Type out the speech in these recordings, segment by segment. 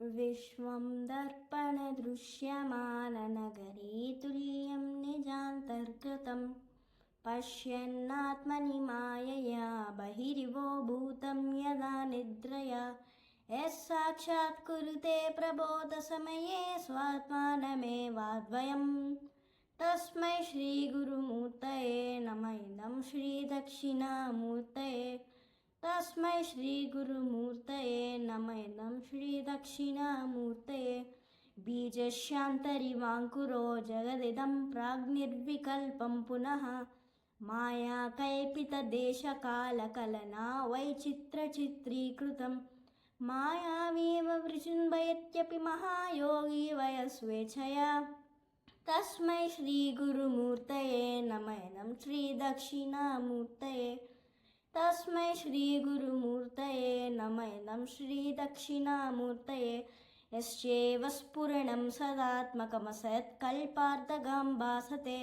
विश्वं दर्पणदृश्यमाननगरे तुल्यं निजान्तर्गतं पश्यन्नात्मनि मायया बहिरिवो भूतं यदा निद्रया यः साक्षात् कुरुते प्रबोधसमये स्वात्मानमेवाद्वयम् तस्मै श्रीगुरुमूर्तये नमः इदं श्रीदक्षिणामूर्तये तस्मै श्रीगुरुमूर्तये नमः इदं श्रीदक्षिणामूर्तये बीजस्यान्तरिवाङ्कुरो जगदिदं प्राग्निर्विकल्पं पुनः मायाकल्पितदेशकालकलना वैचित्रचित्रीकृतं मायावीव विजृम्भयत्यपि महायोगी वयस्वेच्छया तस्मै श्रीगुरुमूर्तये नमः इदं श्रीदक्षिणामूर्तये तस्मै श्रीगुरुमूर्तये नमः इदं श्रीदक्षिणामूर्तये यस्यैव स्फुरणं सदात्मकमसत्कल्पार्थगां भासते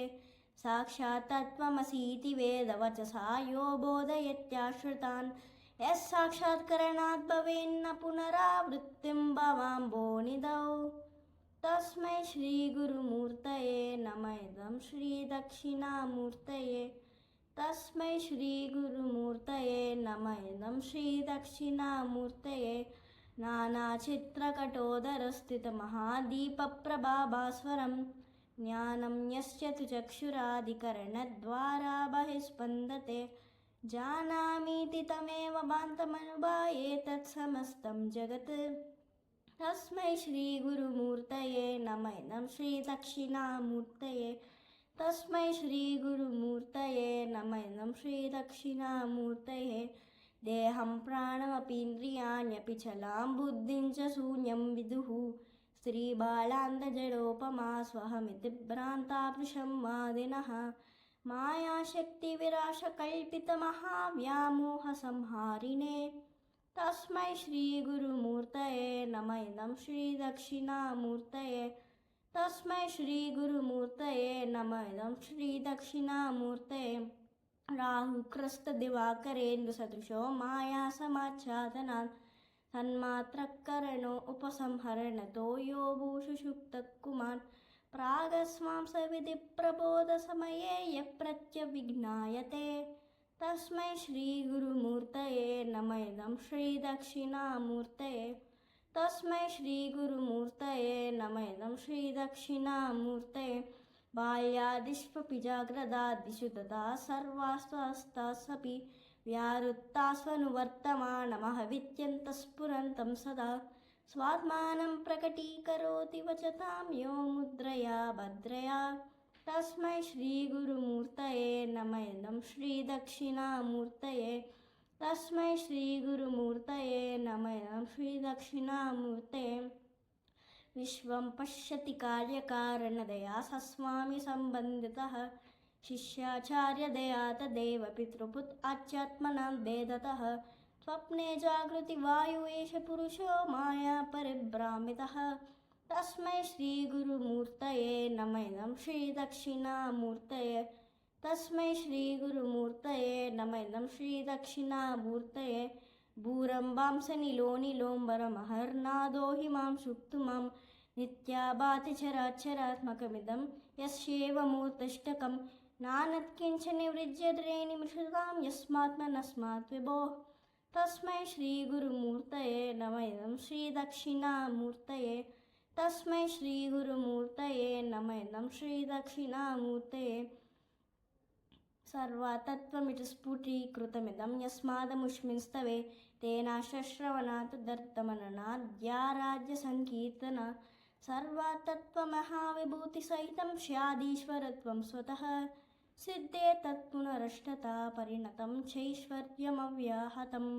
साक्षात् तत्त्वमसीति वेदवचसा यो बोधयत्याश्रितान् यः साक्षात्करणात् भवेन्न पुनरावृत्तिं भवाम्भोनिधौ तस्मै श्रीगुरुमूर्तये नमः इदं श्रीदक्षिणामूर्तये तस्मै श्रीगुरुमूर्तये नमः इदं श्रीदक्षिणामूर्तये नानाचित्रकटोदरस्थितमहादीपप्रभाभास्वरं ज्ञानं यस्य तु चक्षुरादिकरणद्वारा बहिस्पन्दते जानामीति तमेव भान्तमनुभाये तत्समस्तं जगत् तस्मै श्रीगुरुमूर्तये नमः इदं श्रीदक्षिणामूर्तये तस्मै श्रीगुरुमूर्तये नमः इदं श्रीदक्षिणामूर्तये देहं प्राणमपीन्द्रियाण्यपि चलां बुद्धिं च शून्यं विदुः स्त्रीबालान्धजडोपमा स्वहमिति भ्रान्तापृशं वादिनः मायाशक्तिविराशकल्पितमहाव्यामोहसंहारिणे तस्मै श्रीगुरुमूर्तये नमः इदं श्रीदक्षिणामूर्तये तस्मै श्रीगुरुमूर्तये नमः इदं श्रीदक्षिणामूर्तये राहुक्रस्तदिवाकरेन्दुसदृशो मायासमाच्छादनात् तन्मात्रकरणो उपसंहरणतो यो भूषुषुप्तकुमान् प्रागस्वां सविधिप्रबोधसमये यः प्रत्यविज्ञायते तस्मै श्रीगुरुमूर्तये नमः इदं श्रीदक्षिणामूर्तये तस्मै श्रीगुरुमूर्तये नमः इदं श्रीदक्षिणामूर्तये बाल्यादिष्वपि जाग्रदादिषु तथा सर्वास्वास्तास्वपि व्याहृत्तास्वनुवर्तमानमहवित्यन्तः सदा स्वात्मानं प्रकटीकरोति वचतां यो मुद्रया भद्रया तस्मै श्रीगुरुमूर्तये नमः इदं श्रीदक्षिणामूर्तये तस्मै श्रीगुरुमूर्तये नमः इदं श्रीदक्षिणामूर्तये विश्वं पश्यति कार्यकारणदया सस्वामी सम्बन्धितः शिष्याचार्यदया तदेव पितृपुत् आच्यात्मनां भेदतः स्वप्ने जागृति वायु एष पुरुषो माया परिभ्रामितः तस्मै श्रीगुरुमूर्तये नमः इदं श्रीदक्षिणामूर्तये तस्मै श्रीगुरुमूर्तये नमः इदं श्रीदक्षिणामूर्तये भूरम्बांसनिलो निलोम्बरमहर्नादो हि मां शुक्तुमां नित्याभाति चराचरात्मकमिदं यस्यैवमूर्तष्टकं नानत्किञ्चनिवृज्यते निमिषतां यस्मात्मनस्मात् विभोः तस्मै श्रीगुरुमूर्तये नमः इदं श्रीदक्षिणामूर्तये तस्मै श्रीगुरुमूर्तये नमः इदं श्रीदक्षिणामूर्तये सर्वतत्त्वमिति स्फुटीकृतमिदं यस्मादमुष्मिंस्तवे तेनाश्रवणात् दर्तमननाद्याराज्यसङ्कीर्तना सर्वतत्त्वमहाविभूतिसहितं स्यादीश्वरत्वं स्वतः सिद्धे तत्पुनरष्टता परिणतं चैश्वर्यमव्याहतम्।